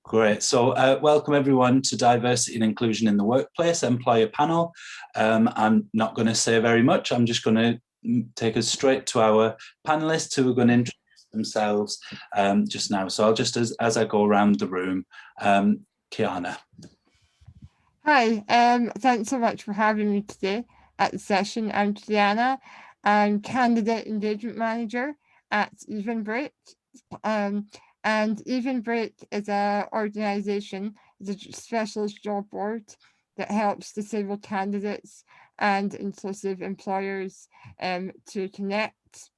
Great. So welcome everyone to Diversity and Inclusion in the Workplace Employer Panel. I'm not going to say very much. I'm just going to take us straight to our panelists who are going to introduce themselves just now. So I'll just, as I go around the room, Kiana. Hi, thanks so much for having me today at the session. I'm Kiana. I'm Candidate Engagement Manager at Evenbreak. And Evenbreak is an organisation, it's a specialist job board that helps disabled candidates and inclusive employers to connect.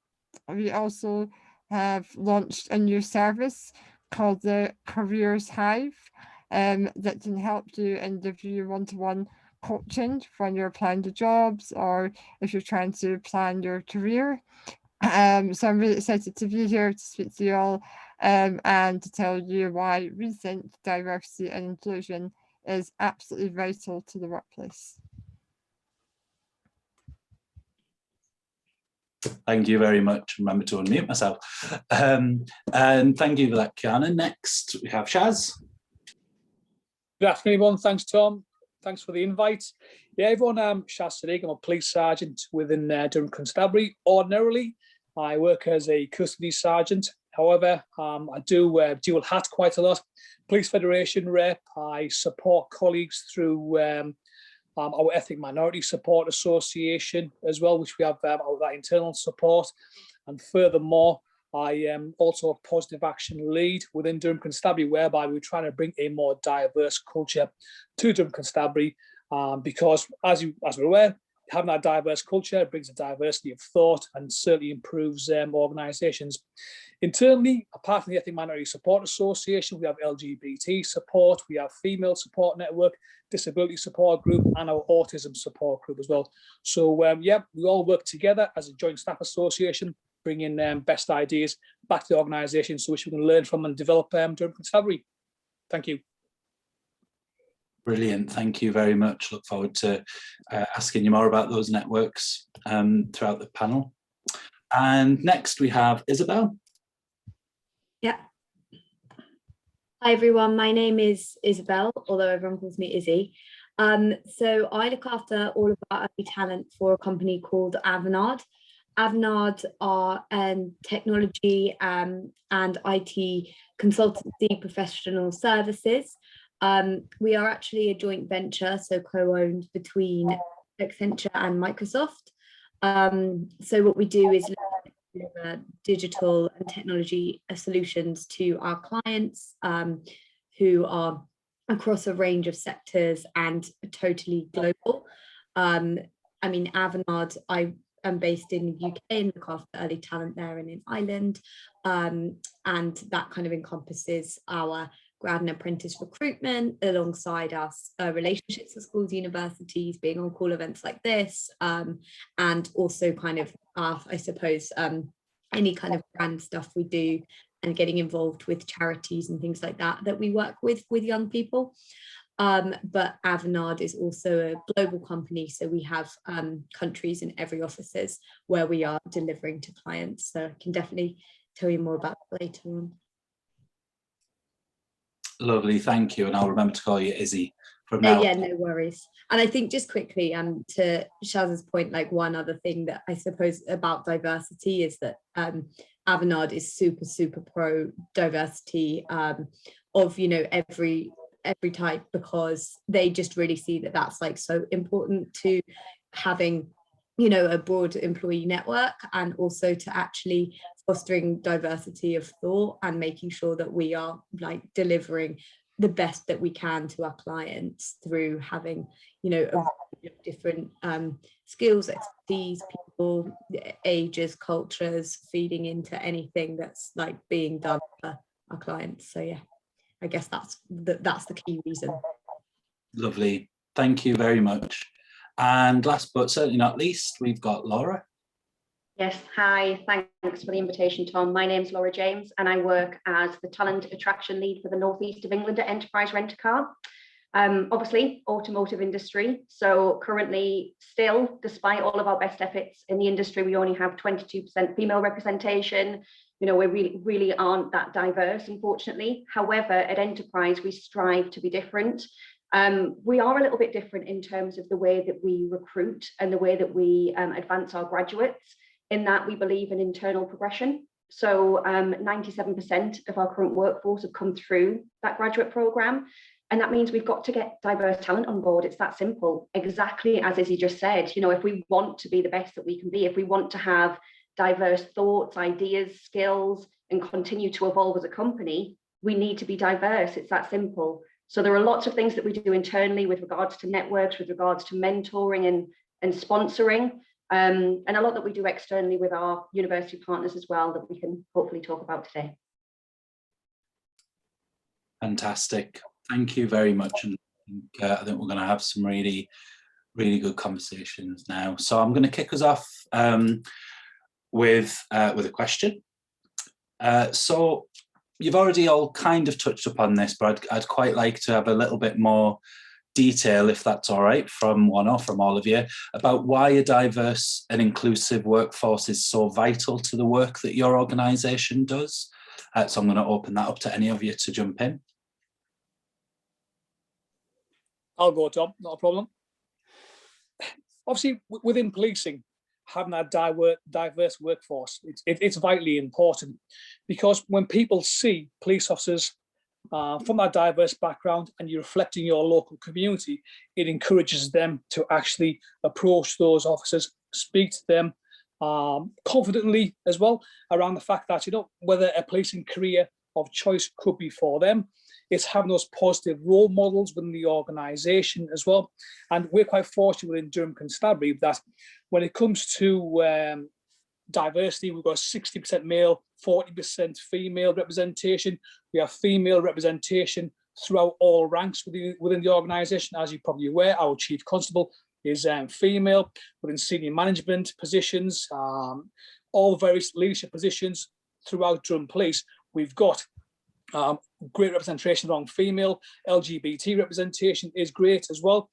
We also have launched a new service called the Careers Hive that can help you and give you one-to-one coaching when you're applying to jobs or if you're trying to plan your career. So I'm really excited to be here to speak to you all and to tell you why we think diversity and inclusion is absolutely vital to the workplace. Thank you very much. Remember to unmute myself. And thank you for that, Kiana. Next, we have Shaz. Good afternoon, everyone. Thanks, Tom. Thanks for the invite. Yeah, everyone, I'm Shaz Sadiq. I'm a police sergeant within Durham Constabulary. Ordinarily, I work as a custody sergeant. However, I do dual hat quite a lot. Police Federation rep. I support colleagues through our Ethnic Minority Support Association as well, which we have that internal support. And furthermore, I am also a positive action lead within Durham Constabulary, whereby we're trying to bring a more diverse culture to Durham Constabulary, because as we're aware, having that diverse culture brings a diversity of thought and certainly improves organisations. Internally, apart from the Ethnic Minority Support Association, we have LGBT support, we have female support network, disability support group, and our autism support group as well. So yeah, we all work together as a joint staff association, bringing best ideas back to the organisation so which we can learn from and develop Durham Constabulary. Thank you. Brilliant. Thank you very much. Look forward to asking you more about those networks throughout the panel. And next we have Isabel. Yeah. Hi everyone, my name is Isabel, although everyone calls me Izzy. So I look after all of our early talent for a company called Avanade. Avanade are technology and IT consultancy professional services. We are actually a joint venture, so co-owned between Accenture and Microsoft. So what we do is deliver digital and technology solutions to our clients who are across a range of sectors and totally global. I mean, Avanade, I'm based in the UK and look after early talent there and in Ireland. And that kind of encompasses our grad and apprentice recruitment alongside us relationships with schools, universities, being on call events like this, and also kind of, I suppose, any kind of brand stuff we do and getting involved with charities and things like that we work with young people. But Avanade is also a global company, so we have countries in every offices where we are delivering to clients. So I can definitely tell you more about that later on. Lovely, thank you. And I'll remember to call you Izzy from now. Yeah, no worries. And I think just quickly to Shaz's point, like one other thing that I suppose about diversity is that Avanade is super pro diversity of, you know, every type, because they just really see that that's like so important to having, you know, a broad employee network, and also to actually fostering diversity of thought and making sure that we are like delivering the best that we can to our clients through having, you know, a range of different skills, expertise, people, ages, cultures, feeding into anything that's like being done for our clients. So yeah, I guess that's the key reason. Lovely, thank you very much. And last but certainly not least, we've got Laura. Yes, hi, thanks for the invitation, Tom. My name's Laura James and I work as the Talent Attraction Lead for the North East of England at Enterprise Rent-A-Car. Obviously, automotive industry. So currently, still, despite all of our best efforts in the industry, we only have 22% female representation. You know, we really aren't that diverse, unfortunately. However, at Enterprise, we strive to be different. We are a little bit different in terms of the way that we recruit and the way that we advance our graduates, in that we believe in internal progression. So 97% of our current workforce have come through that graduate program. And that means we've got to get diverse talent on board. It's that simple. Exactly as Izzy just said, you know, if we want to be the best that we can be, if we want to have diverse thoughts, ideas, skills, and continue to evolve as a company, we need to be diverse. It's that simple. So there are lots of things that we do internally with regards to networks, with regards to mentoring and sponsoring, and a lot that we do externally with our university partners as well, that we can hopefully talk about today. Fantastic. Thank you very much. And I think we're going to have some really good conversations now. So I'm going to kick us off with a question. So you've already all kind of touched upon this, but I'd quite like to have a little bit more detail, if that's all right, from one or from all of you, about why a diverse and inclusive workforce is so vital to the work that your organisation does. So I'm going to open that up to any of you to jump in. I'll go, Tom, not a problem. Obviously, within policing, having that diverse workforce, it's vitally important, because when people see police officers from that diverse background and you're reflecting your local community, it encourages them to actually approach those officers, speak to them confidently as well, around the fact that, you know, whether a policing career of choice could be for them. It's having those positive role models within the organisation as well. And we're quite fortunate within Durham Constabulary that when it comes to diversity, we've got 60% male, 40% female representation. We have female representation throughout all ranks within the organisation. As you're probably aware, our chief constable is female. Within senior management positions, all various leadership positions throughout Durham Police, we've got great representation around female. LGBT representation is great as well,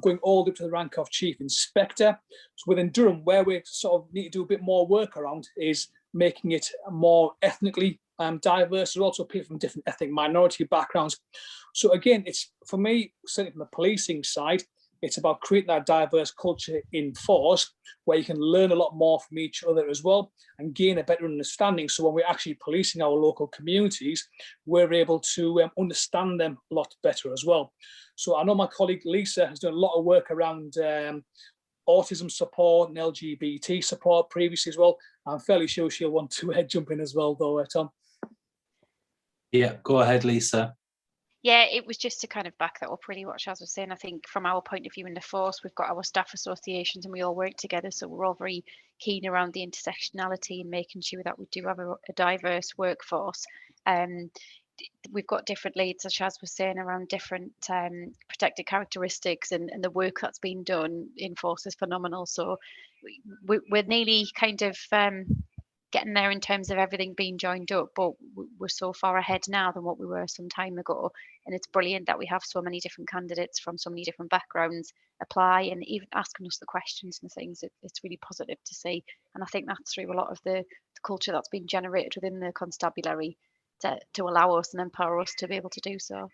going all the way up to the rank of chief inspector. So within Durham, where we sort of need to do a bit more work around is making it more ethnically diverse. There's also people from different ethnic minority backgrounds. So again, it's, for me, certainly from the policing side, it's about creating that diverse culture in force, where you can learn a lot more from each other as well and gain a better understanding. So when we're actually policing our local communities, we're able to understand them a lot better as well. So I know my colleague Lisa has done a lot of work around autism support and LGBT support previously as well. I'm fairly sure she'll want to jump in as well, though, Tom. Yeah, go ahead, Lisa. Yeah, it was just to kind of back that up, really, what Shaz was saying. I think from our point of view in the force, we've got our staff associations and we all work together. So we're all very keen around the intersectionality and making sure that we do have a diverse workforce. We've got different leads, as Shaz was saying, around different protected characteristics, and the work that's been done in force is phenomenal. So we're nearly kind of getting there in terms of everything being joined up, but we're so far ahead now than what we were some time ago, and it's brilliant that we have so many different candidates from so many different backgrounds apply and even asking us the questions and things. It's really positive to see, and I think that's through a lot of the culture that's been generated within the constabulary to allow us and empower us to be able to do so.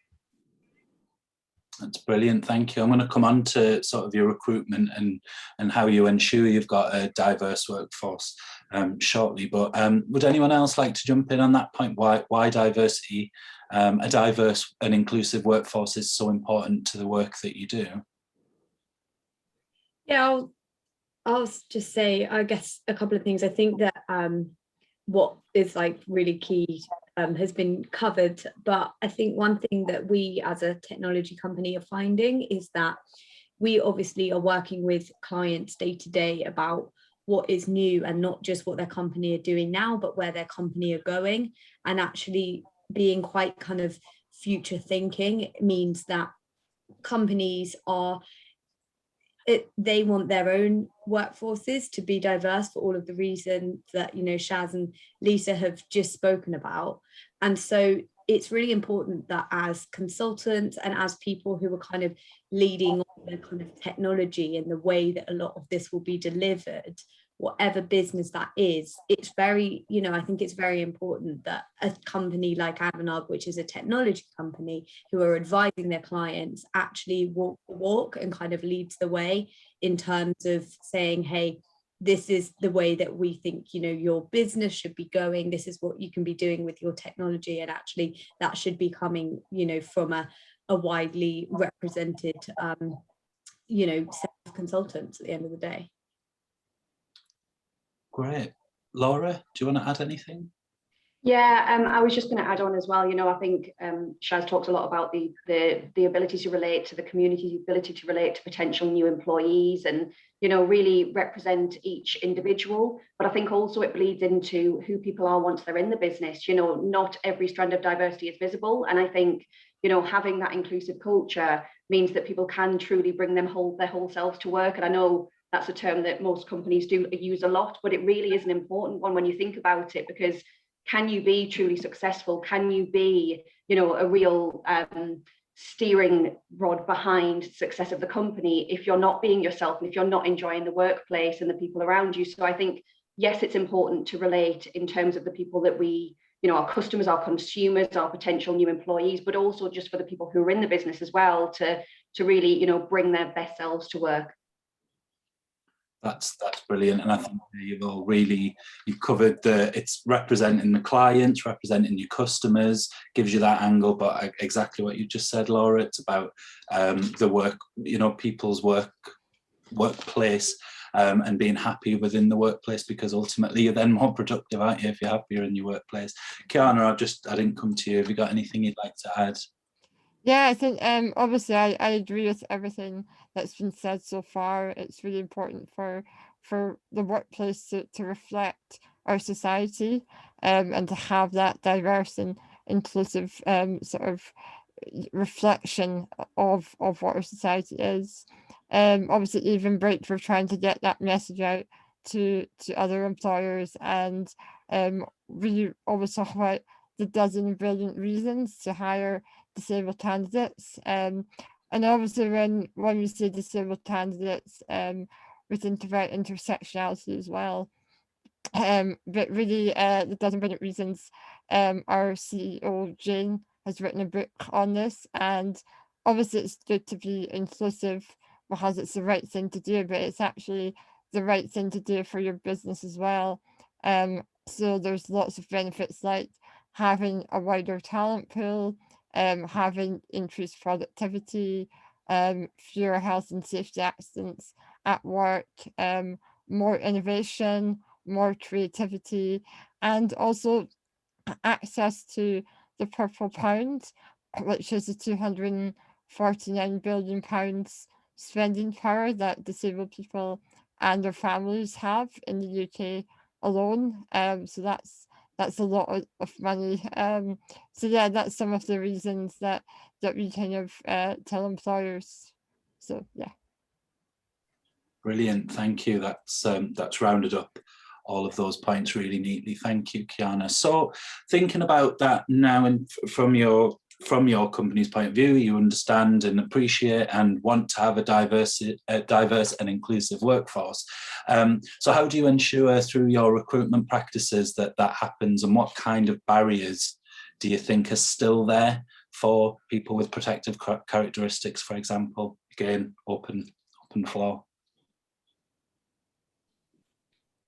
That's brilliant, thank you. I'm going to come on to sort of your recruitment and how you ensure you've got a diverse workforce shortly, but would anyone else like to jump in on that point? Why diversity, a diverse and inclusive workforce is so important to the work that you do? Yeah, I'll just say, I guess, a couple of things. I think that what is like really key has been covered, but I think one thing that we as a technology company are finding is that we obviously are working with clients day to day about what is new, and not just what their company are doing now, but where their company are going, and actually being quite kind of future thinking. It means that companies they want their own workforces to be diverse for all of the reasons that, you know, Shaz and Lisa have just spoken about. And so it's really important that as consultants and as people who are kind of leading on the kind of technology and the way that a lot of this will be delivered, whatever business that is, it's very, you know, I think it's very important that a company like Avanade, which is a technology company, who are advising their clients, actually walk the walk and kind of leads the way in terms of saying, hey, this is the way that we think, you know, your business should be going. This is what you can be doing with your technology. And actually that should be coming, you know, from a widely represented, you know, set of consultants at the end of the day. Great. Laura, do you want to add anything? Yeah, I was just going to add on as well. You know, I think Shaz talked a lot about the ability to relate to the community, the ability to relate to potential new employees, and, you know, really represent each individual. But I think also it bleeds into who people are once they're in the business. You know, not every strand of diversity is visible, and I think, you know, having that inclusive culture means that people can truly bring their whole selves to work. And I know that's a term that most companies do use a lot, but it really is an important one when you think about it, because can you be truly successful? Can you be, you know, a real steering rod behind success of the company if you're not being yourself and if you're not enjoying the workplace and the people around you? So I think, yes, it's important to relate in terms of the people that we, you know, our customers, our consumers, our potential new employees, but also just for the people who are in the business as well, to really, you know, bring their best selves to work. That's brilliant, and I think you've covered it's representing the clients, representing your customers, gives you that angle. But exactly what you just said, Laura, it's about the work, you know, people's workplace, and being happy within the workplace, because ultimately you're then more productive, aren't you, if you're happier in your workplace. Kiana, I didn't come to you. Have you got anything you'd like to add? Yeah, I think obviously I agree with everything that's been said so far. It's really important for the workplace to reflect our society, and to have that diverse and inclusive sort of reflection of what our society is. Obviously, Evenbreak, we're trying to get that message out to other employers, and we always talk about the dozen brilliant reasons to hire disabled candidates, and obviously when we say disabled candidates, we think about intersectionality as well, but really the dozen brilliant reasons, our CEO Jane has written a book on this, and obviously it's good to be inclusive because it's the right thing to do, but it's actually the right thing to do for your business as well. So there's lots of benefits, like having a wider talent pool, having increased productivity, fewer health and safety accidents at work, more innovation, more creativity, and also access to the Purple Pound, which is the £249 billion spending power that disabled people and their families have in the UK alone. So that's a lot of money. So yeah, that's some of the reasons that we kind of tell employers. So yeah. Brilliant, thank you. That's rounded up all of those points really neatly. Thank you, Kiana. So thinking about that now, and from your company's point of view, you understand and appreciate and want to have a diverse and inclusive workforce. So how do you ensure through your recruitment practices that happens, and what kind of barriers do you think are still there for people with protective characteristics, for example? Again, open floor.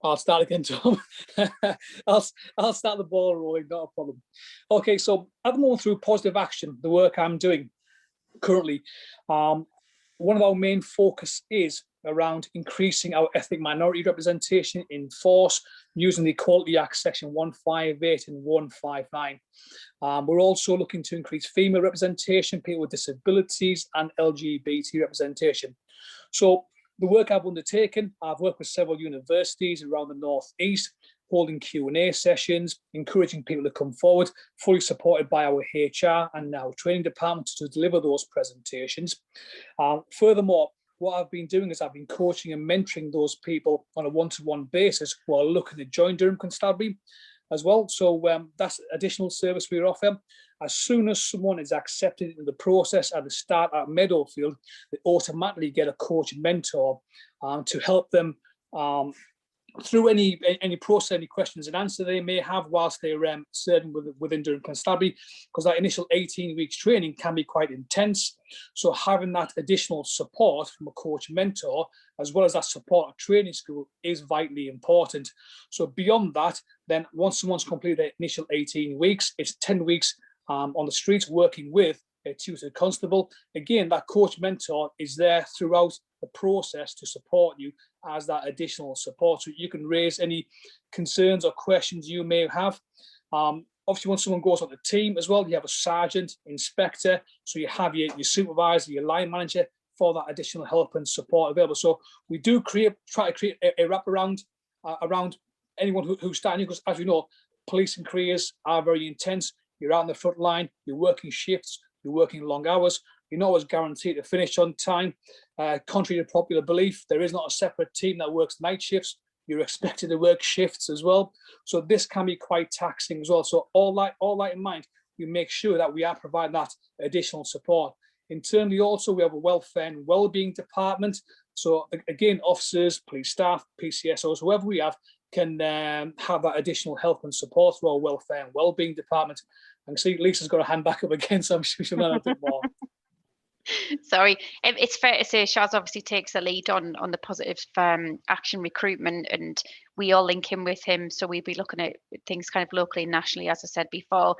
I'll start again, Tom. I'll start the ball rolling, not a problem. Okay, so at the moment, through positive action, the work I'm doing currently, one of our main focus is around increasing our ethnic minority representation in force using the Equality Act section 158 and 159. We're also looking to increase female representation, people with disabilities, and LGBT representation. So the work I've undertaken, I've worked with several universities around the Northeast, holding Q&A sessions, encouraging people to come forward, fully supported by our HR and now training department to deliver those presentations. Furthermore, what I've been doing is I've been coaching and mentoring those people on a one-to-one basis who are looking to join Durham Constabulary as well. So that's additional service we offer. As soon as someone is accepted into the process at the start at Meadowfield, they automatically get a coach and mentor to help them through any process, any questions and answers they may have whilst they're serving within Durham Constabulary, because that initial 18 weeks training can be quite intense. So having that additional support from a coach mentor, as well as that support at training school, is vitally important. So beyond that, then once someone's completed their initial 18 weeks, it's 10 weeks on the streets working with a tutored constable. Again, that coach mentor is there throughout the process to support you as that additional support, so you can raise any concerns or questions you may have. Obviously, when someone goes on the team as well, you have a sergeant, inspector, so you have your supervisor, your line manager for that additional help and support available. So we do try to create a wraparound around anyone who's starting, because as we know, policing careers are very intense. You're out on the front line, you're working shifts, you're working long hours, you're not always guaranteed to finish on time. Contrary to popular belief, there is not a separate team that works night shifts. You're expected to work shifts as well. So this can be quite taxing as well. So all that in mind, we make sure that we are providing that additional support. Internally also, we have a welfare and wellbeing department. So again, officers, police staff, PCSOs, whoever we have, can have that additional help and support through our welfare and wellbeing department. And see, Lisa's got a hand back up again, so I'm sure she'll know a bit more. Sorry, it's fair to say Shaz obviously takes the lead on the positive action recruitment, and we all link in with him. So we'll be looking at things kind of locally and nationally, as I said before.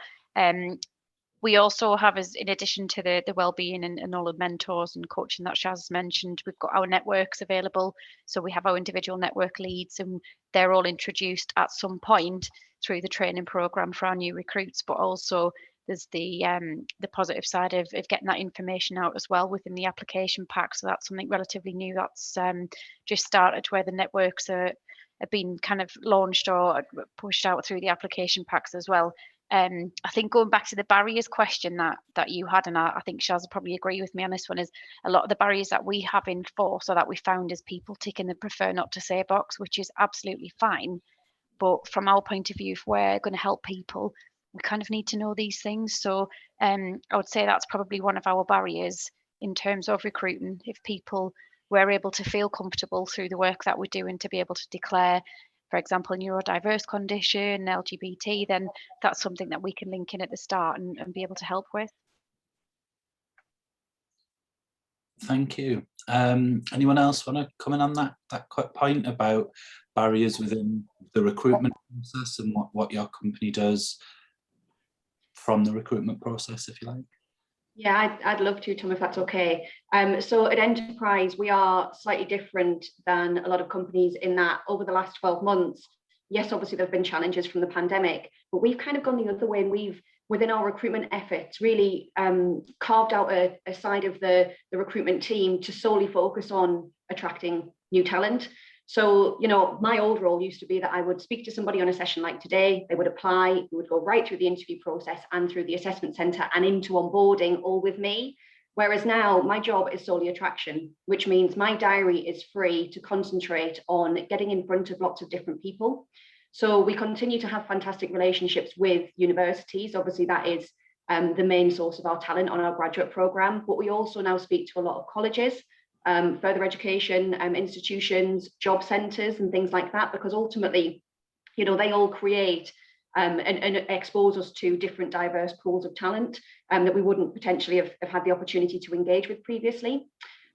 We also have, as in addition to the wellbeing and all the mentors and coaching that Shaz mentioned, we've got our networks available. So we have our individual network leads, and they're all introduced at some point through the training program for our new recruits. But also there's the positive side of getting that information out as well within the application pack. So that's something relatively new that's just started, where the networks are being kind of launched or pushed out through the application packs as well. I think going back to the barriers question that you had, and I think Shaz will probably agree with me on this one, is a lot of the barriers that we have in force, or that we found, is people ticking the prefer not to say box, which is absolutely fine. But from our point of view, if we're going to help people, we kind of need to know these things. So I would say that's probably one of our barriers in terms of recruiting. If people were able to feel comfortable through the work that we're doing to be able to declare, for example, neurodiverse condition, LGBT, then that's something that we can link in at the start and be able to help with. Thank you. Anyone else want to comment on that quick point about barriers within the recruitment process and what your company does from the recruitment process, if you like? Yeah, I'd love to, Tom, if that's okay. So at Enterprise, we are slightly different than a lot of companies in that over the last 12 months, yes, obviously there have been challenges from the pandemic, but we've kind of gone the other way, and we've, within our recruitment efforts, really carved out a side of the recruitment team to solely focus on attracting new talent. So, you know, my old role used to be that I would speak to somebody on a session like today, they would apply, we would go right through the interview process and through the assessment centre and into onboarding all with me. Whereas now my job is solely attraction, which means my diary is free to concentrate on getting in front of lots of different people. So we continue to have fantastic relationships with universities. Obviously, that is the main source of our talent on our graduate programme, but we also now speak to a lot of colleges, further education institutions, job centres and things like that, because ultimately, you know, they all create and expose us to different diverse pools of talent that we wouldn't potentially have had the opportunity to engage with previously.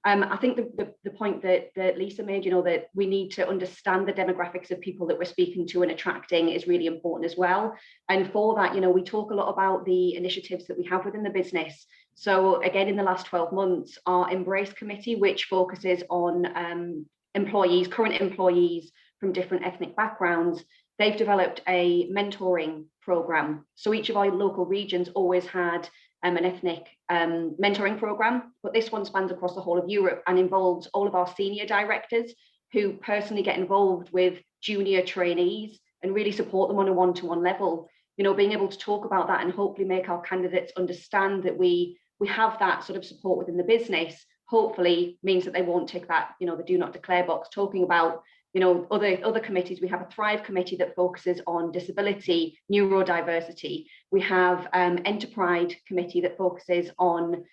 I think the point that Lisa made, you know, that we need to understand the demographics of people that we're speaking to and attracting is really important as well. And for that, you know, we talk a lot about the initiatives that we have within the business. So again, in the last 12 months, our Embrace Committee, which focuses on employees, current employees from different ethnic backgrounds, they've developed a mentoring program. So each of our local regions always had an ethnic mentoring program, but this one spans across the whole of Europe and involves all of our senior directors who personally get involved with junior trainees and really support them on a one-to-one level. You know, being able to talk about that and hopefully make our candidates understand that we have that sort of support within the business, hopefully means that they won't tick that, you know, the do not declare box. Talking about, you know, other committees, we have a Thrive committee that focuses on disability, neurodiversity. We have Enterprise committee that focuses on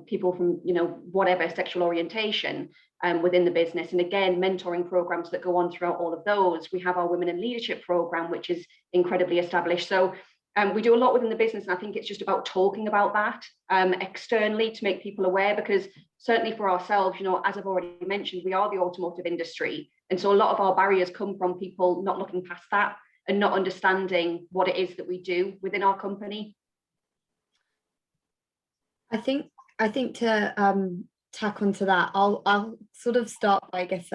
people from, you know, whatever sexual orientation within the business. And again, mentoring programs that go on throughout all of those. We have our Women in Leadership program, which is incredibly established. So we do a lot within the business, and I think it's just about talking about that externally to make people aware, because certainly for ourselves, you know, as I've already mentioned, we are the automotive industry. And so a lot of our barriers come from people not looking past that and not understanding what it is that we do within our company. I think to tack onto that, I'll sort of start by, I guess,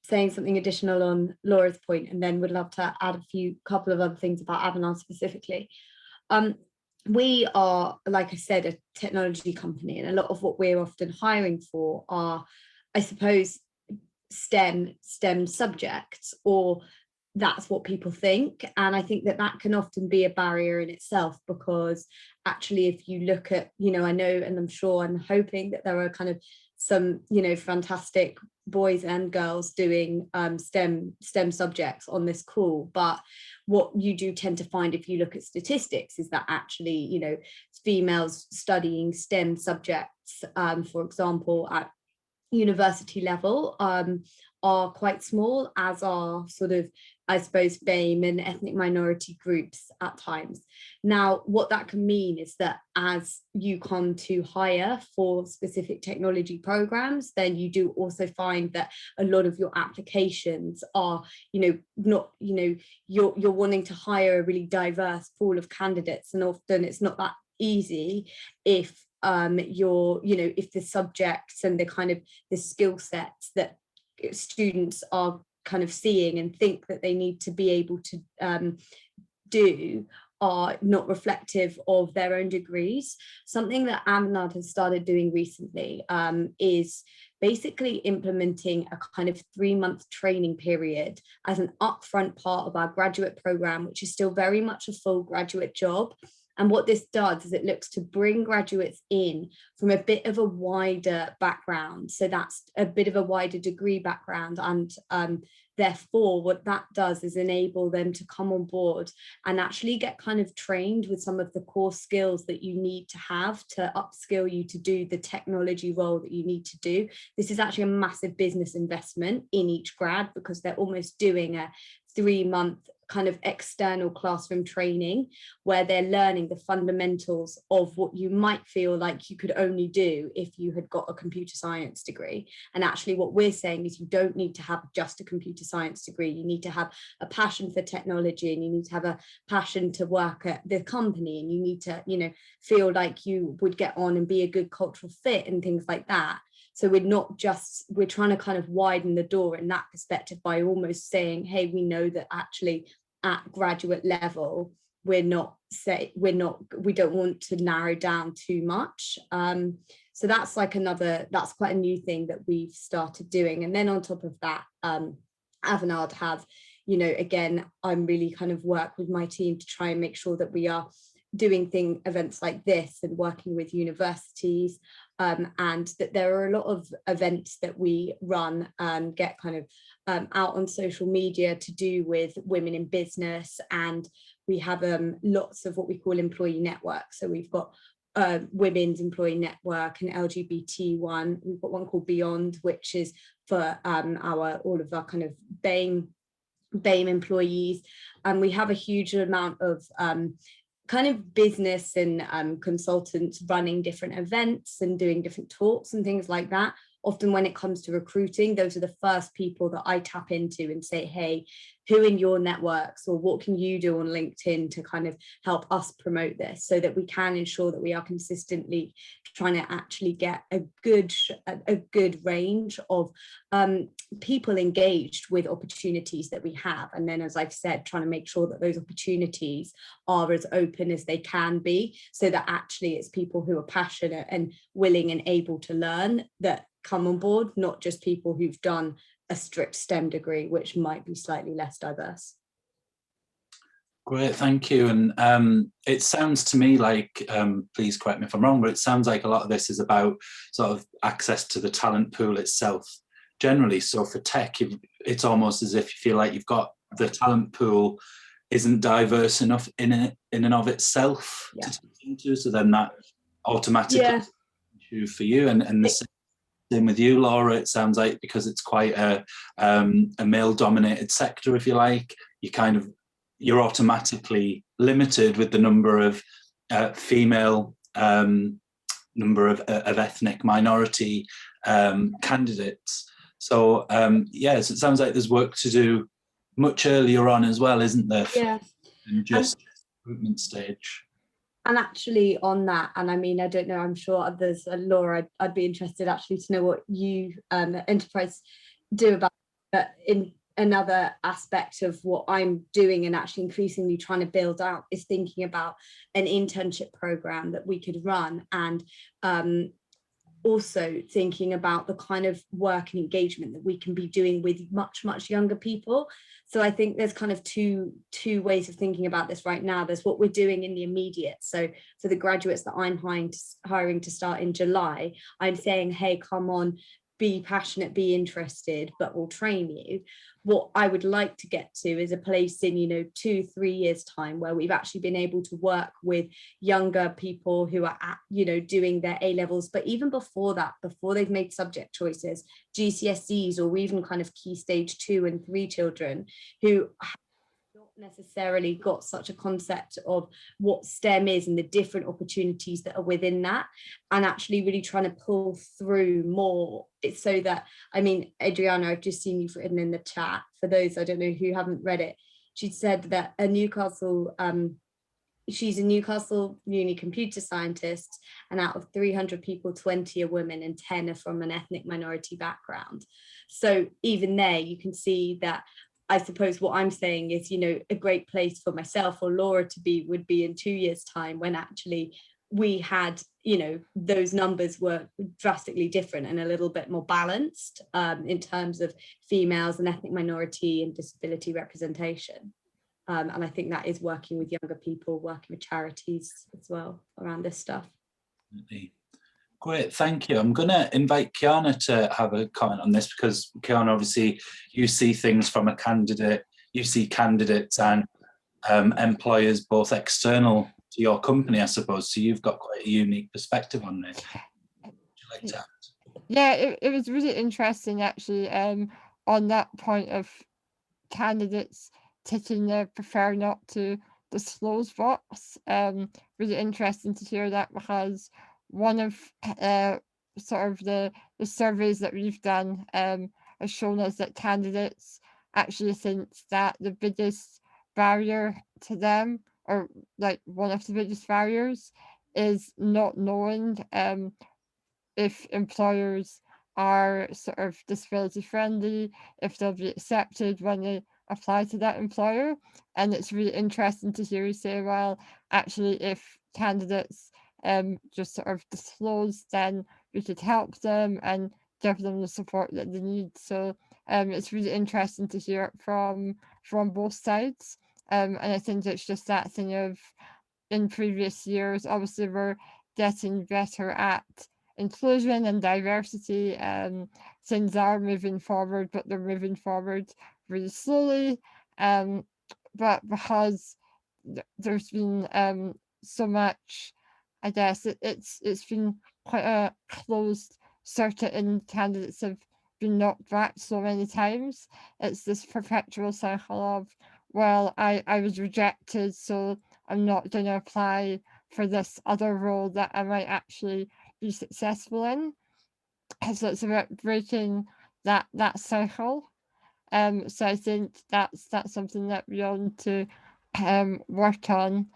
saying something additional on Laura's point, and then would love to add a couple of other things about Avanade specifically. We are, like I said, a technology company, and a lot of what we're often hiring for are, I suppose, STEM subjects, or that's what people think. And I think that can often be a barrier in itself, because actually, if you look at, you know, I know, and I'm sure, I'm hoping that there are kind of some, you know, fantastic boys and girls doing STEM subjects on this call. But what you do tend to find, if you look at statistics, is that actually, you know, females studying STEM subjects, for example, at university level, are quite small, as are sort of, I suppose, BAME and ethnic minority groups at times. Now, what that can mean is that as you come to hire for specific technology programs, then you do also find that a lot of your applications are, you know, not, you know, you're wanting to hire a really diverse pool of candidates, and often it's not that easy if you're, you know, if the subjects and the kind of the skill sets that students are kind of seeing and think that they need to be able to do are not reflective of their own degrees. Something that Avanade has started doing recently is basically implementing a kind of 3-month training period as an upfront part of our graduate program, which is still very much a full graduate job. And what this does is it looks to bring graduates in from a bit of a wider background. So that's a bit of a wider degree background. And therefore, what that does is enable them to come on board and actually get kind of trained with some of the core skills that you need to have to upskill you to do the technology role that you need to do. This is actually a massive business investment in each grad, because they're almost doing a 3-month kind of external classroom training where they're learning the fundamentals of what you might feel like you could only do if you had got a computer science degree. And actually what we're saying is you don't need to have just a computer science degree. You need to have a passion for technology, and you need to have a passion to work at the company, and you need to, you know, feel like you would get on and be a good cultural fit and things like that. So we're trying to kind of widen the door in that perspective by almost saying, hey, we know that actually at graduate level, we don't want to narrow down too much. So that's like that's quite a new thing that we've started doing. And then on top of that, Avanade have, you know, again, I'm really kind of work with my team to try and make sure that we are doing events like this and working with universities, and that there are a lot of events that we run and get kind of out on social media to do with women in business. And we have lots of what we call employee networks. So we've got Women's Employee Network, and LGBT one. We've got one called Beyond, which is for all of our kind of BAME employees. And we have a huge amount of kind of business and consultants running different events and doing different talks and things like that. Often when it comes to recruiting, those are the first people that I tap into and say, hey, who in your networks, or what can you do on LinkedIn to kind of help us promote this, so that we can ensure that we are consistently trying to actually get a good range of people engaged with opportunities that we have. And then, as I've said, trying to make sure that those opportunities are as open as they can be, so that actually it's people who are passionate and willing and able to learn that come on board, not just people who've done a strict STEM degree, which might be slightly less diverse. Great, thank you. And it sounds to me like, please correct me if I'm wrong, but it sounds like a lot of this is about sort of access to the talent pool itself generally. So for tech, it's almost as if you feel like you've got the talent pool isn't diverse enough in and of itself to tap into, so then that automatically issue for you, and the same with you, Laura. It sounds like because it's quite a male-dominated sector, if you like, you're automatically limited with the number of female, number of ethnic minority candidates. So yes, it sounds like there's work to do much earlier on as well, isn't there? Yeah. In just recruitment stage. And actually on that, and I mean, I don't know, I'm sure others, Laura, I'd be interested actually to know what you Enterprise do about that. In another aspect of what I'm doing and actually increasingly trying to build out is thinking about an internship program that we could run, and also thinking about the kind of work and engagement that we can be doing with much younger people. So I think there's kind of two ways of thinking about this right now. There's what we're doing in the immediate. So for the graduates that I'm hiring to start in July, I'm saying, hey, come on, be passionate, be interested, but we'll train you. What I would like to get to is a place in, 2-3 years time where we've actually been able to work with younger people who are at, doing their A-levels, but even before that, before they've made subject choices, GCSEs, or even kind of key stage 2 and 3 children who not necessarily got such a concept of what STEM is and the different opportunities that are within that, and actually really trying to pull through more. It's so that, I mean, Adriana, I've just seen you've written in the chat, for those I don't know who haven't read it, she said that she's a Newcastle uni computer scientist, and out of 300 people, 20 are women and 10 are from an ethnic minority background. So even there you can see that, I suppose what I'm saying is, a great place for myself or Laura to be would be in 2 years' time, when actually we had, those numbers were drastically different and a little bit more balanced in terms of females and ethnic minority and disability representation. And I think that is working with younger people, working with charities as well around this stuff. Great, thank you. I'm going to invite Kiana to have a comment on this, because Kiana, obviously you see things from a candidate, you see candidates and employers both external to your company, I suppose, so you've got quite a unique perspective on this. Would you like to add? Yeah, it was really interesting actually, on that point of candidates ticking the prefer not to disclose box. Really interesting to hear that, because one of sort of the surveys that we've done has shown us that candidates actually think that the biggest barrier to them, or like one of the biggest barriers, is not knowing if employers are sort of disability friendly, if they'll be accepted when they apply to that employer. And it's really interesting to hear you say, well, actually, if candidates just sort of disclose, then we could help them and give them the support that they need. So it's really interesting to hear it from both sides. And I think it's just that thing of, in previous years, obviously we're getting better at inclusion and diversity, and things are moving forward, but they're moving forward really slowly. But because there's been so much, I guess it's been quite a closed circuit, and candidates have been knocked back so many times. It's this perpetual cycle of, well, I was rejected, so I'm not going to apply for this other role that I might actually be successful in. So it's about breaking that cycle. So I think that's something that we all need to work on.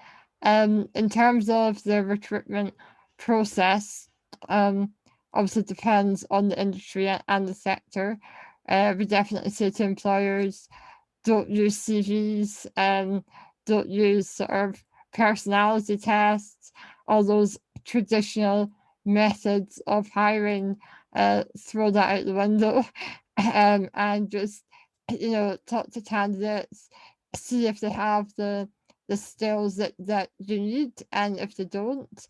In terms of the recruitment process, obviously it depends on the industry and the sector. We definitely say to employers, don't use CVs, don't use sort of personality tests, all those traditional methods of hiring, throw that out the window, and just, talk to candidates, see if they have the skills that you need, and if they don't,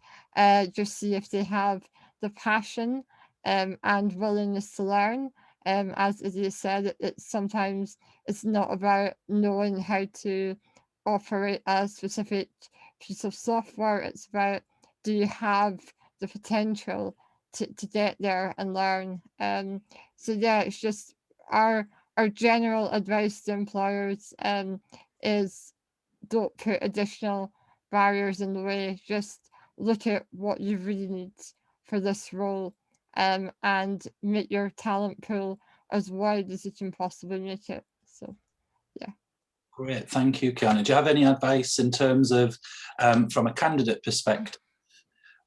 just see if they have the passion and willingness to learn. As you said, sometimes it's not about knowing how to operate a specific piece of software. It's about, do you have the potential to get there and learn. So yeah, it's just our general advice to employers is don't put additional barriers in the way. Just look at what you really need for this role, and make your talent pool as wide as you can possibly make it. So yeah. Great, thank you, Kiana. Do you have any advice in terms of from a candidate perspective?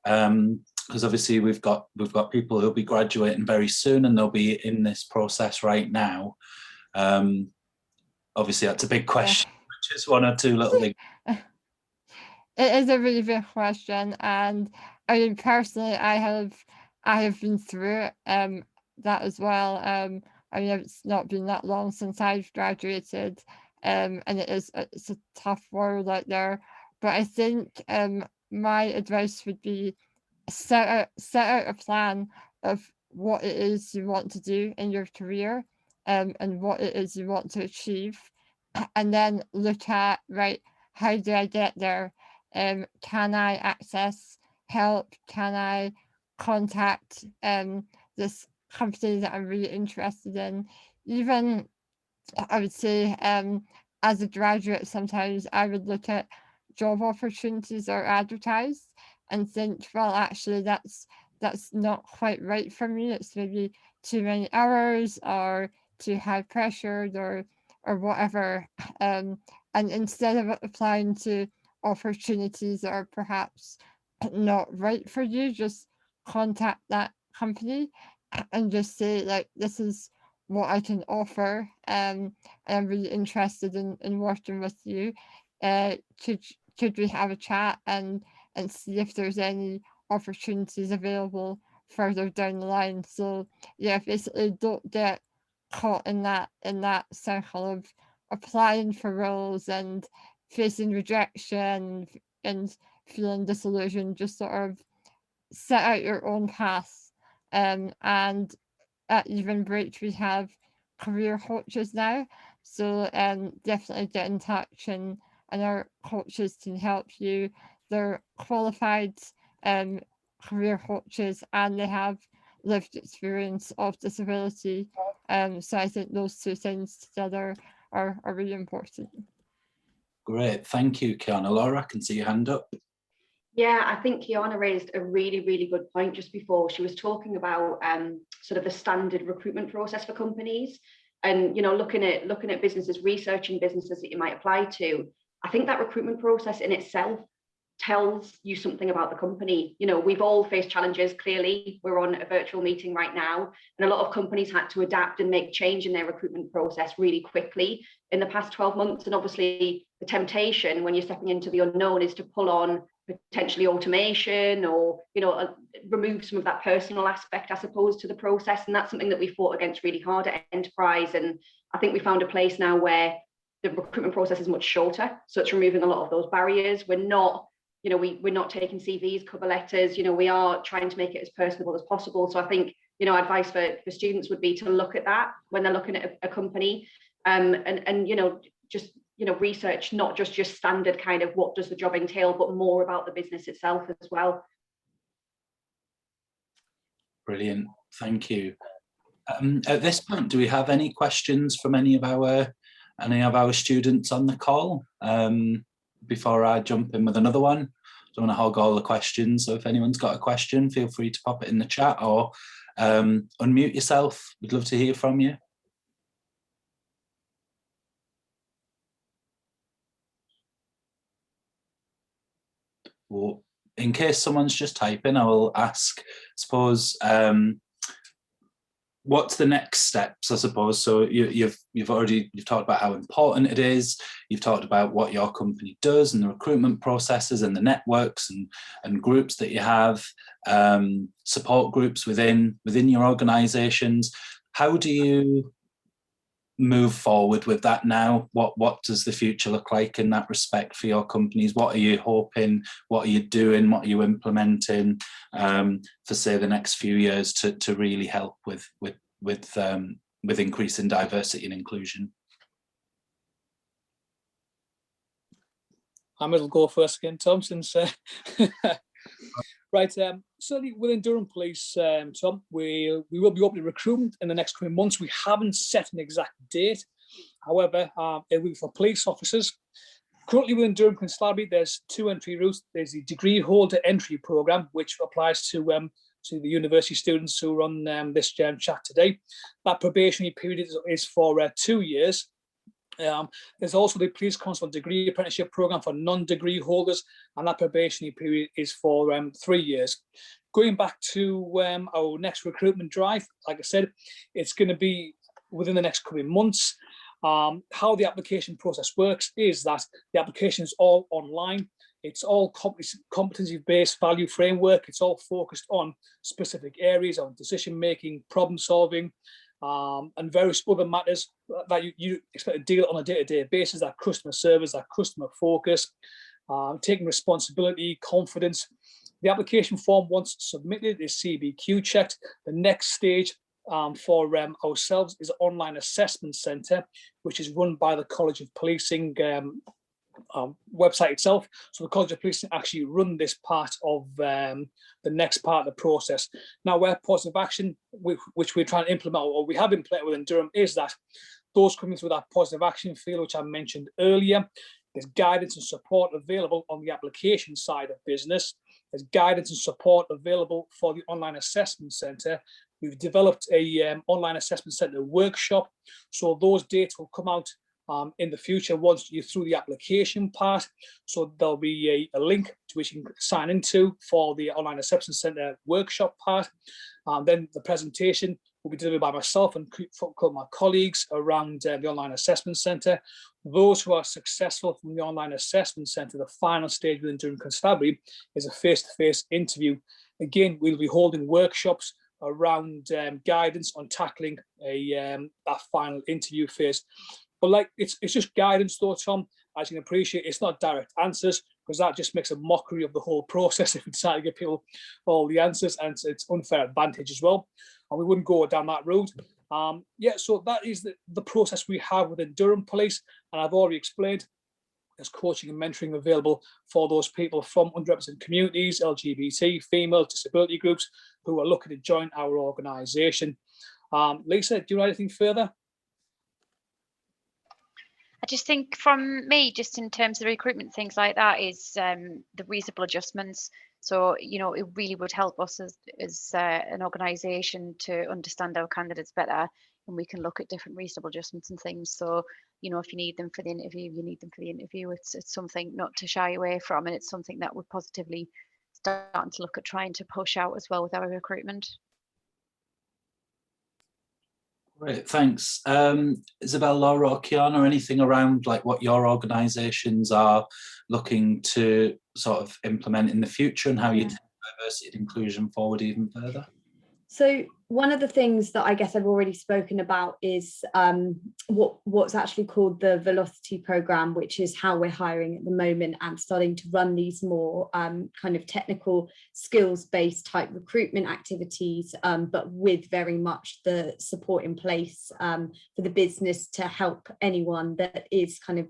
Because obviously we've got people who'll be graduating very soon and they'll be in this process right now. Obviously that's a big question. Just one or two little things. It is a really big question, and I mean personally, I have been through it, that as well. I mean, it's not been that long since I've graduated, and it's a tough world out there. But I think my advice would be set out a plan of what it is you want to do in your career, and what it is you want to achieve, and then look at, right, how do I get there? Can I access help? Can I contact this company that I'm really interested in? Even I would say as a graduate, sometimes I would look at job opportunities that are advertised and think, well, actually that's not quite right for me. It's maybe too many hours or too high pressured or whatever. And instead of applying to opportunities that are perhaps not right for you, just contact that company and just say, like, this is what I can offer, and I'm really interested in working with you. Could we have a chat and see if there's any opportunities available further down the line? So yeah, basically don't get caught in that circle of applying for roles and facing rejection and feeling disillusioned. Just sort of set out your own path. And at Evenbreak we have career coaches now, so definitely get in touch, and our coaches can help you. They're qualified career coaches and they have lived experience of disability, so I think those two things together are really important. Great, thank you, Kiana. Laura, I can see your hand up. Yeah, I think Kiana raised a really, really good point just before. She was talking about sort of the standard recruitment process for companies, and looking at businesses, researching businesses that you might apply to. I think that recruitment process in itself tells you something about the company. We've all faced challenges. Clearly, we're on a virtual meeting right now, and a lot of companies had to adapt and make change in their recruitment process really quickly in the past 12 months. And obviously, the temptation when you're stepping into the unknown is to pull on potentially automation or remove some of that personal aspect, I suppose, to the process. And that's something that we fought against really hard at Enterprise. And I think we found a place now where the recruitment process is much shorter, so it's removing a lot of those barriers. We're not we're not taking CVs, cover letters. We are trying to make it as personable as possible. So I think advice for students would be to look at that when they're looking at a company, and just research not just your standard kind of what does the job entail, but more about the business itself as well. Brilliant, thank you. At this point, do we have any questions from any of our students on the call? Before I jump in with another one, don't want to hog all the questions. So if anyone's got a question, feel free to pop it in the chat or unmute yourself. We'd love to hear from you. Well, in case someone's just typing, I will ask, suppose, what's the next steps, I suppose? So you've talked about how important it is. You've talked about what your company does and the recruitment processes and the networks and groups that you have, support groups within your organizations. How do you move forward with that now? What does the future look like in that respect for your companies? What are you hoping? What are you doing? What are you implementing for, say, the next few years to really help with increasing diversity and inclusion? I might go first again, Tom, since Right, certainly within Durham Police, Tom, we will be opening recruitment in the next coming months. We haven't set an exact date. However, it will be for police officers. Currently within Durham Constabulary, there's 2 entry routes. There's the degree holder entry programme, which applies to the university students who are on this chat today. That probationary period is for 2 years. There's also the police constable degree apprenticeship program for non-degree holders, and that probationary period is for 3 years. Going back to our next recruitment drive, like I said, it's going to be within the next coming months. How the application process works is that the application is all online. It's all competency-based value framework. It's all focused on specific areas on decision-making, problem-solving, and various other matters that you expect to deal on a day-to-day basis, that customer service, that customer focus, taking responsibility, confidence. The application form, once submitted, is CBQ checked. The next stage for ourselves is an online assessment centre, which is run by the College of Policing website itself. So the College of Policing actually run this part of the next part of the process. Now, where positive action, which we're trying to implement, or we have implemented within Durham, is that those coming through that positive action field, which I mentioned earlier, there's guidance and support available on the application side of business. There's guidance and support available for the online assessment centre. We've developed a online assessment centre workshop. So those dates will come out in the future once you're through the application part. So there'll be a link to which you can sign into for the online assessment centre workshop part. Then the presentation will be delivered by myself and my colleagues around the online assessment centre. Those who are successful from the online assessment centre, the final stage within Durham Constabulary is a face-to-face interview. Again, we'll be holding workshops around guidance on tackling that final interview phase. But like it's just guidance though, Tom. As you can appreciate, it's not direct answers, because that just makes a mockery of the whole process if we decide to give people all the answers, and it's unfair advantage as well. And we wouldn't go down that route. Yeah, so that is the process we have within Durham Police, and I've already explained there's coaching and mentoring available for those people from underrepresented communities, LGBT, female, disability groups who are looking to join our organisation. Lisa, do you know anything further? I just think from me, just in terms of recruitment, things like that is the reasonable adjustments. So, you know, it really would help us as an organisation to understand our candidates better, and we can look at different reasonable adjustments and things. So, you know, if you need them for the interview, you need them for the interview. It's something not to shy away from, and it's something that we're positively starting to look at trying to push out as well with our recruitment. Great, thanks. Isabel, Laura, or Kiana, anything around like what your organisations are looking to sort of implement in the future, and how you take diversity and inclusion forward even further? So one of the things that I guess I've already spoken about is what's actually called the Velocity Programme, which is how we're hiring at the moment and starting to run these more kind of technical skills-based type recruitment activities, but with very much the support in place for the business to help anyone that is kind of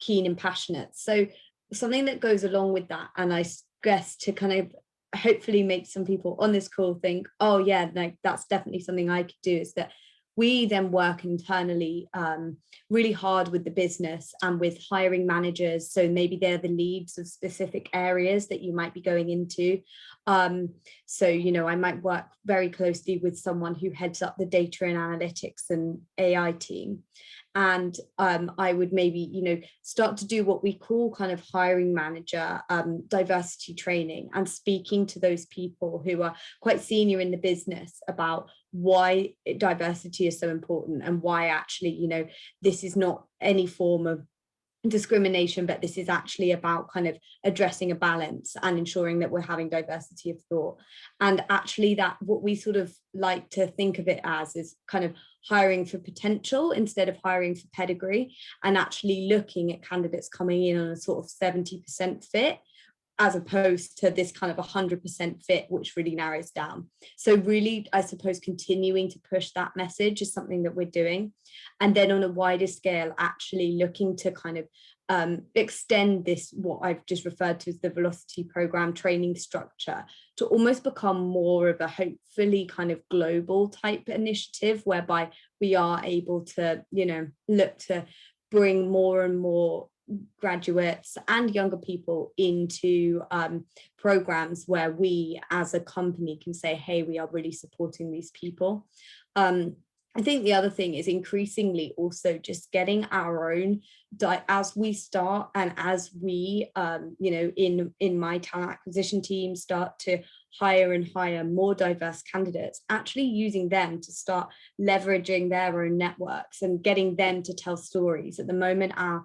keen and passionate. So something that goes along with that, and I guess to kind of hopefully make some people on this call think, oh yeah, like that's definitely something I could do, is that we then work internally really hard with the business and with hiring managers. So maybe they're the leads of specific areas that you might be going into. So, you know, I might work very closely with someone who heads up the data and analytics and AI team. And I would maybe, you know, start to do what we call kind of hiring manager diversity training, and speaking to those people who are quite senior in the business about why diversity is so important, and why actually, you know, this is not any form of discrimination, but this is actually about kind of addressing a balance and ensuring that we're having diversity of thought. And actually that what we sort of like to think of it as is kind of hiring for potential instead of hiring for pedigree, and actually looking at candidates coming in on a sort of 70% fit, as opposed to this kind of 100% fit, which really narrows down. So really, I suppose, continuing to push that message is something that we're doing. And then on a wider scale, actually looking to kind of extend this, what I've just referred to as the velocity program training structure, to almost become more of a hopefully kind of global type initiative, whereby we are able to, you know, look to bring more and more graduates and younger people into programs where we as a company can say, hey, we are really supporting these people. I think the other thing is increasingly also just getting our own, as we start and as we, you know, in my talent acquisition team start to hire and hire more diverse candidates, actually using them to start leveraging their own networks and getting them to tell stories. At the moment, our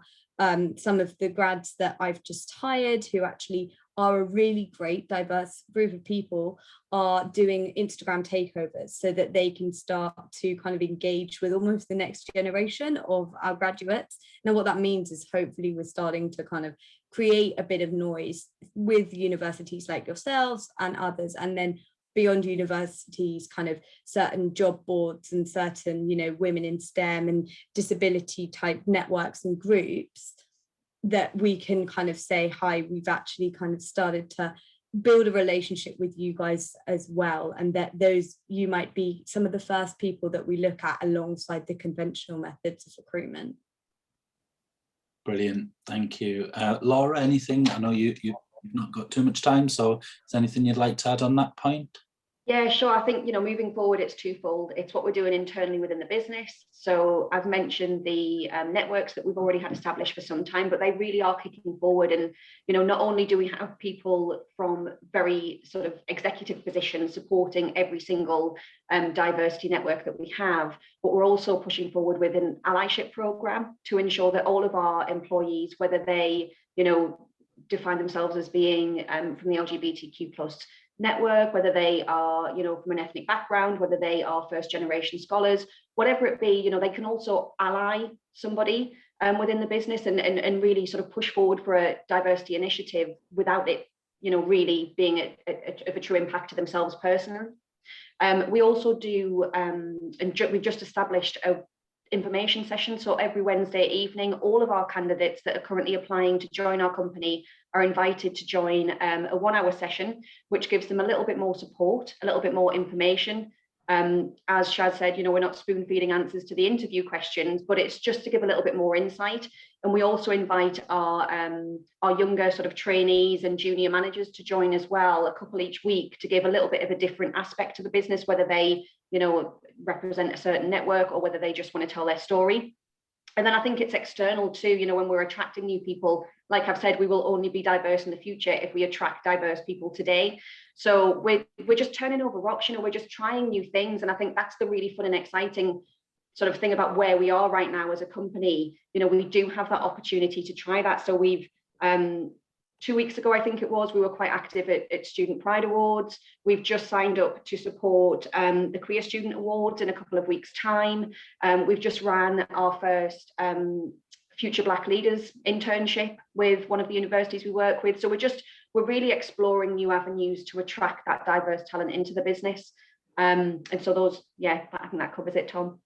some of the grads that I've just hired, who actually are a really great diverse group of people, are doing Instagram takeovers so that they can start to kind of engage with almost the next generation of our graduates. Now, what that means is hopefully we're starting to kind of create a bit of noise with universities like yourselves and others, and then beyond universities, kind of certain job boards and certain, you know, women in STEM and disability type networks and groups, that we can kind of say, hi, we've actually kind of started to build a relationship with you guys as well, and that those, you might be some of the first people that we look at alongside the conventional methods of recruitment. Brilliant, thank you. Laura, anything? I know you've not got too much time, so is there anything you'd like to add on that point? Yeah, sure. I think, you know, moving forward, it's twofold. It's what we're doing internally within the business. So I've mentioned the networks that we've already had established for some time, but they really are kicking forward. And, you know, not only do we have people from very sort of executive positions supporting every single diversity network that we have, but we're also pushing forward with an allyship program to ensure that all of our employees, whether they, you know, define themselves as being from the LGBTQ+ network, whether they are, you know, from an ethnic background, whether they are first generation scholars, whatever it be, you know, they can also ally somebody within the business and really sort of push forward for a diversity initiative without it, you know, really being of a true impact to themselves personally. We also do, we've just established a information session. So every Wednesday evening, all of our candidates that are currently applying to join our company are invited to join a 1-hour session, which gives them a little bit more support, a little bit more information. As Shaz said, you know, we're not spoon feeding answers to the interview questions, but it's just to give a little bit more insight. And we also invite our younger sort of trainees and junior managers to join as well, a couple each week, to give a little bit of a different aspect to the business, whether they, you know, represent a certain network or whether they just want to tell their story. And then I think it's external too, you know, when we're attracting new people, like I've said, we will only be diverse in the future if we attract diverse people today. So we're just turning over rocks, you know, we're just trying new things. And I think that's the really fun and exciting sort of thing about where we are right now as a company. You know, we do have that opportunity to try that. So we've 2 weeks ago, I think it was, we were quite active at Student Pride Awards. We've just signed up to support the Queer Student Awards in a couple of weeks' time. We've just ran our first Future Black Leaders internship with one of the universities we work with. So we're really exploring new avenues to attract that diverse talent into the business. And so those, yeah, I think that covers it, Tom.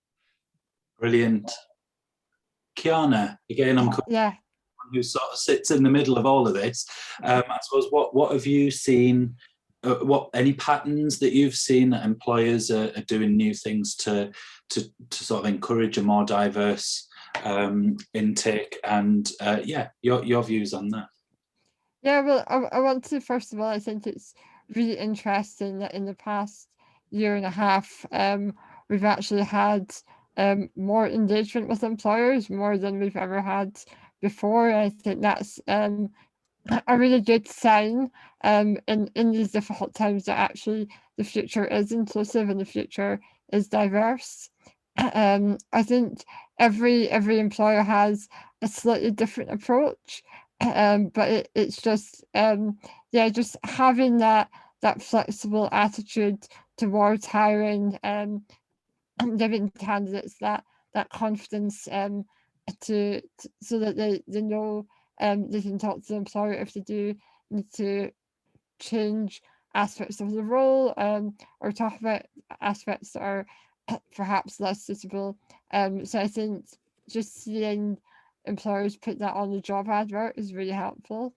Brilliant. Kiana, again, I'm who sort of sits in the middle of all of this. I suppose what have you seen? What any patterns that you've seen that employers are doing new things to sort of encourage a more diverse intake, and yeah, your views on that? Yeah, well, I want to, first of all, I think it's really interesting that in the past year and a half, we've actually had more engagement with employers, more than we've ever had before. I think that's a really good sign in these difficult times, that actually the future is inclusive and the future is diverse. I think every employer has a slightly different approach, but it's just yeah, just having that flexible attitude towards hiring, giving candidates that confidence so that they know they can talk to the employer if they do need to change aspects of the role, or talk about aspects that are perhaps less suitable. So I think just seeing employers put that on the job advert is really helpful.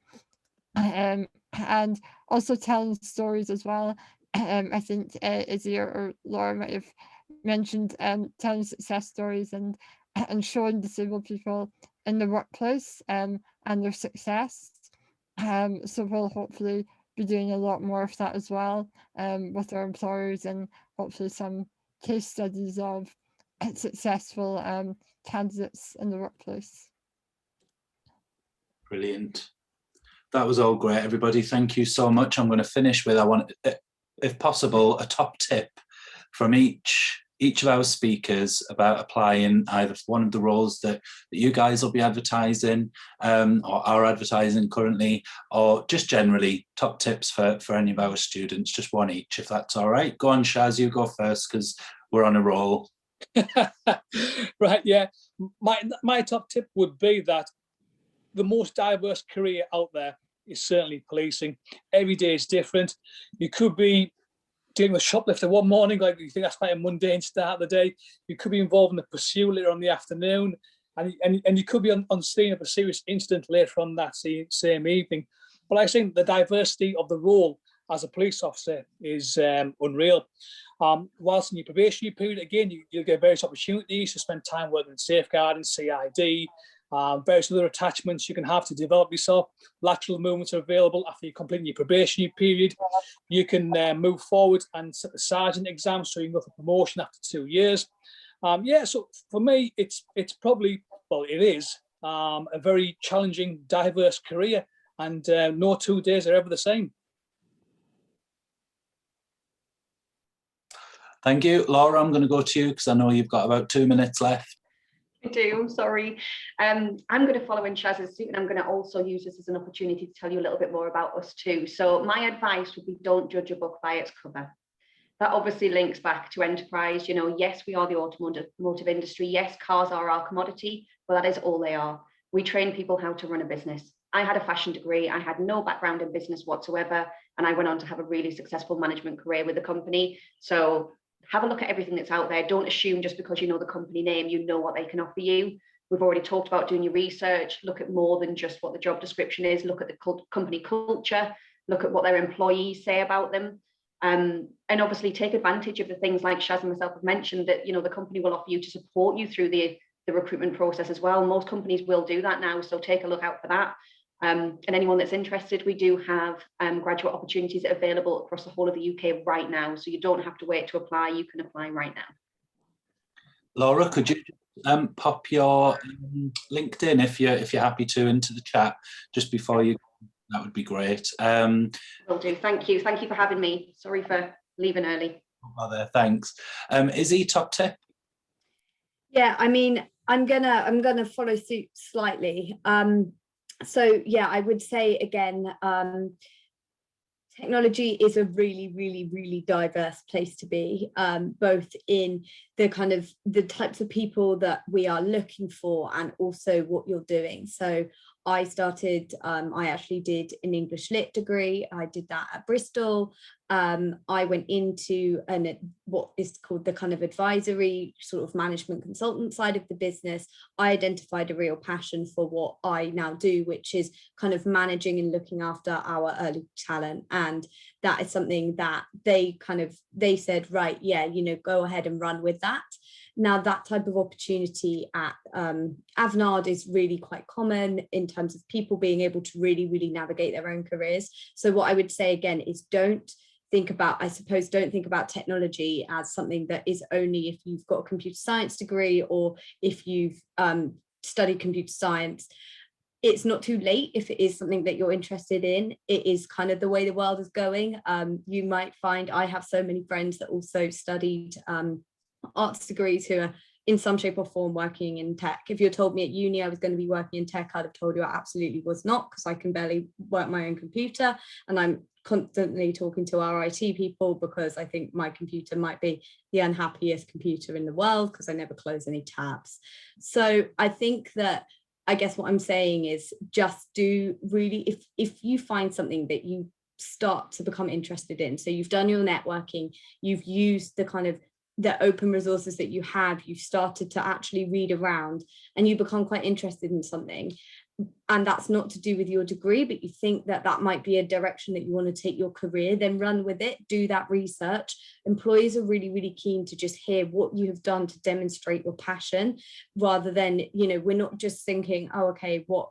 And also telling stories as well. I think Izzy or Laura might have mentioned telling success stories and showing disabled people in the workplace and their success. So we'll hopefully be doing a lot more of that as well with our employers, and hopefully some case studies of successful candidates in the workplace. Brilliant. That was all great, everybody. Thank you so much. I'm going to finish with, I want, if possible, a top tip from each of our speakers about applying either one of the roles that you guys will be advertising or are advertising currently, or just generally top tips for any of our students, just one each, if that's all right. Go on, Shaz, you go first because we're on a roll. Right, yeah. My top tip would be that the most diverse career out there is certainly policing. Every day is different. You could be dealing with a shoplifter one morning, like you think that's quite a mundane start of the day. You could be involved in a pursuit later on in the afternoon, and you could be on scene of a serious incident later on that same evening. But I think the diversity of the role as a police officer is unreal. Whilst in your probationary period, again, you'll get various opportunities to spend time working in safeguarding, CID, various other attachments you can have to develop yourself. Lateral movements are available after you complete your probationary period. You can move forward and set the sergeant exam, so you can go for promotion after 2 years. Yeah, so for me, it's probably, well, it is a very challenging, diverse career, and no 2 days are ever the same. Thank you. Laura, I'm going to go to you because I know you've got about 2 minutes left. I do, I'm sorry. I'm going to follow in Shaz's suit, and I'm going to also use this as an opportunity to tell you a little bit more about us too. So my advice would be, don't judge a book by its cover. That obviously links back to enterprise. You know, yes, we are the automotive industry. Yes, cars are our commodity, but that is all they are. We train people how to run a business. I had a fashion degree. I had no background in business whatsoever, and I went on to have a really successful management career with the company. So have a look at everything that's out there. Don't assume just because you know the company name, you know what they can offer you. We've already talked about doing your research. Look at more than just what the job description is. Look at the company culture. Look at what their employees say about them. And obviously take advantage of the things like Shaz and myself have mentioned that, you know, the company will offer you to support you through the recruitment process as well. Most companies will do that now, so take a look out for that. And anyone that's interested, we do have graduate opportunities available across the whole of the UK right now, so you don't have to wait to apply. You can apply right now. Laura, could you pop your LinkedIn if you're happy to into the chat just before you? That would be great. Will do. Thank you. Thank you for having me. Sorry for leaving early. No bother, thanks. Izzy, top tip? Yeah, I mean, I'm gonna follow suit slightly. So yeah, I would say again, technology is a really, really, really diverse place to be, both in the kind of the types of people that we are looking for and also what you're doing. So I started, I actually did an English Lit degree. I did that at Bristol. I went into what is called the kind of advisory sort of management consultant side of the business. I identified a real passion for what I now do, which is kind of managing and looking after our early talent. And that is something that they said, right, yeah, you know, go ahead and run with that. Now, that type of opportunity at Avanade is really quite common in terms of people being able to really, really navigate their own careers. So what I would say again is don't think about technology as something that is only if you've got a computer science degree or if you've studied computer science. It's not too late if it is something that you're interested in. It is kind of the way the world is going. You might find, I have so many friends that also studied arts degrees who are in some shape or form working in tech. If you told me at uni I was going to be working in tech, I'd have told you I absolutely was not, because I can barely work my own computer, and I'm constantly talking to our IT people because I think my computer might be the unhappiest computer in the world because I never close any tabs. So I think that, I guess what I'm saying is just do really, if you find something that you start to become interested in, so you've done your networking, you've used the kind of the open resources that you have, you've started to actually read around and you become quite interested in something. And that's not to do with your degree, but you think that that might be a direction that you want to take your career, then run with it, do that research. Employers are really, really keen to just hear what you have done to demonstrate your passion, rather than, you know, we're not just thinking, oh, okay, what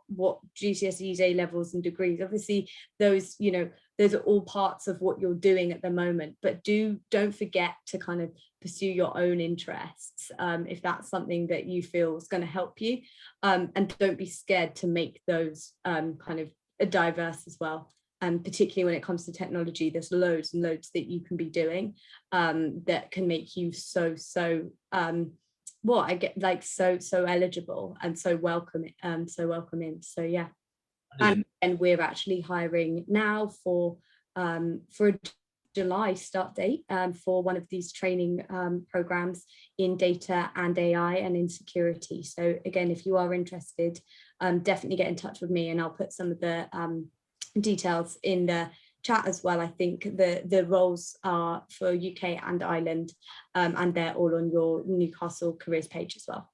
GCSEs, A levels and degrees. Obviously, those, you know, those are all parts of what you're doing at the moment, but don't forget to kind of pursue your own interests if that's something that you feel is going to help you, and don't be scared to make those kind of diverse as well. And particularly when it comes to technology, there's loads and loads that you can be doing that can make you so eligible and so welcome in. So yeah. And we're actually hiring now for a July start date for one of these training programs in data and AI and in security. So again, if you are interested, definitely get in touch with me, and I'll put some of the details in the chat as well. I think the roles are for UK and Ireland, and they're all on your Newcastle careers page as well.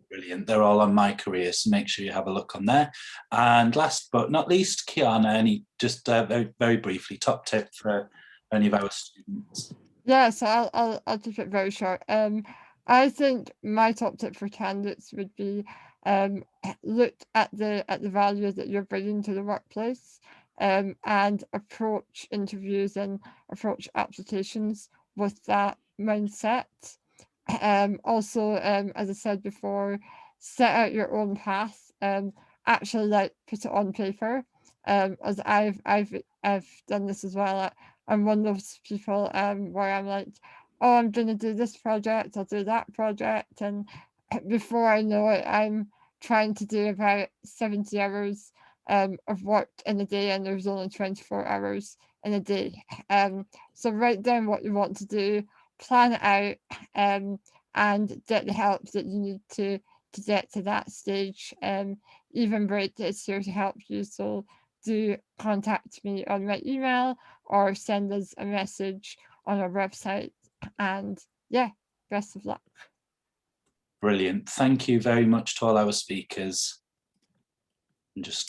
Brilliant. They're all on my career, so make sure you have a look on there. And last but not least, Kiana, any just very, very briefly, top tip for any of our students? Yeah, so I'll keep it very short. I think my top tip for candidates would be look at the values that you're bringing to the workplace, and approach interviews and approach applications with that mindset. Also, as I said before, set out your own path. Actually, like, put it on paper. As I've done this as well. I'm one of those people where I'm like, oh, I'm going to do this project, I'll do that project, and before I know it, I'm trying to do about 70 hours of work in a day, and there's only 24 hours in a day. So write down what you want to do, plan it out, and get the help that you need to get to that stage. Evenbreak is here to help you, so do contact me on my email or send us a message on our website. And yeah, best of luck. Brilliant. Thank you very much to all our speakers. And just